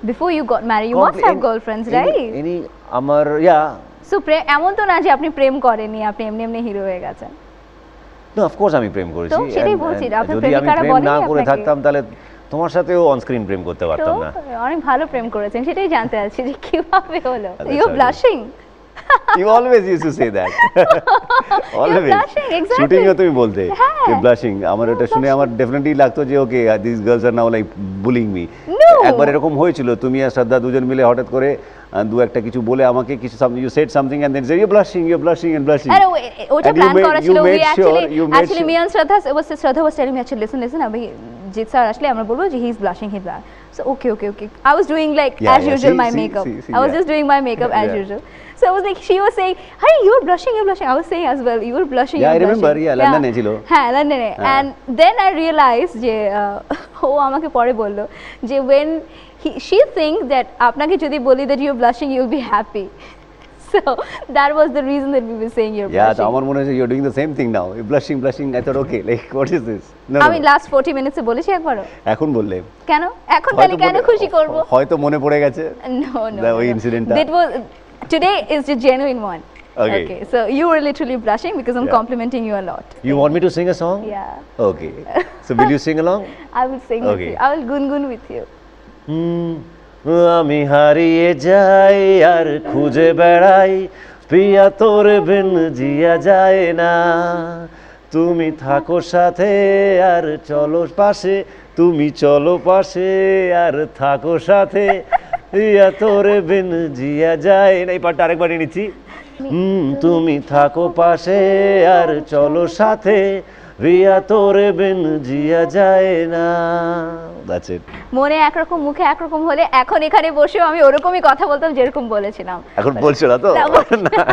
Before you got married, you must have girlfriends, right? Any আমার So এমন তো না যে আপনি প্রেম করেননি, আপনি এমনি এমনি হিরো হয়ে গেছেন। No, of course আমি প্রেম করেছি। তো সেটাই বলছি, আপনি যদি আমি প্রেমিকারা প্রেম বলেনি না করে আপনাকে? থাকতাম তাহলে তোমার সাথেও অন স্ক্রিন প্রেম করতে পারতাম না। অনেক ভালো প্রেম করেছেন, সেটাই জানতে চাচ্ছি যে কিভাবে হলো। You are blushing. You always used to say that. Always. blushing, exactly. Shooting এ তুমি বলতে হ্যাঁ। যে blushing, আমার এটা শুনে আমার ডেফিনেটলি লাগতো যে ওকে these girls are now like bullying me. No. একবার এরকম হয়েছিল, তুমি আর শ্রদ্ধা দুজন মিলে হঠাৎ করে দু একটা কিছু বলে আমাকে কিছু you said something and then say you're blushing and blushing. আরে ওটা প্ল্যান করা ছিল। We actually me and Shraddha was telling me actually listen আমি জিৎ স্যার আসলে আমরা বলবো যে he is blushing. So okay. I was doing like as usual my makeup. I was just doing my makeup as usual. So I was like, she was saying, "Hey, you're blushing." I was saying as well, "You're blushing." Yeah, I remember. Yeah, London এ ছিল। হ্যাঁ, লন্ডনে। And then I realized যে ও আমাকে পরে বললো যে when she thinks that আপনাকে যদি বলি that you're blushing, you'll be happy. So that was the reason that we were saying you're blushing. Yeah, আমার মনে হয় you're doing the same thing now. You're blushing. I thought, okay, like what is this? No. আমি last 40 minutes এ বলেছি একবারও? এখন বললে। কেন? এখন তাহলে কেন খুশি করব? হয়তো মনে পড়ে গেছে। No. ওই ইনসিডেন্টটা। That was today is the genuine one. Okay. So you were literally blushing because I'm complimenting you a lot. You want me to sing a song? Yeah. Okay. So will you sing along? I will sing with you. I will gungun with you. আমি হারিয়ে যাই আর খুঁজে বেড়াই, প্রিয়া তোর বিন জিয়া যায় না, তুমি থাকো সাথে আর চলো পাশে, তুমি চলো পাশে আর থাকো সাথে, প্রিয়া তোর বিন জিয়া যায় না। এই পাঠটা আরেকবার নিচ্ছি। তুমি থাকো পাশে আর চলো সাথে, রিয়া তোরে বিন জিয়া যায় না। That's it. মনে একরকম মুখে একরকম হলে এখন এখানে বসেও আমি ওরকমই কথা বলতাম যেরকম বলেছিলাম। এখন বলছো না তো? না।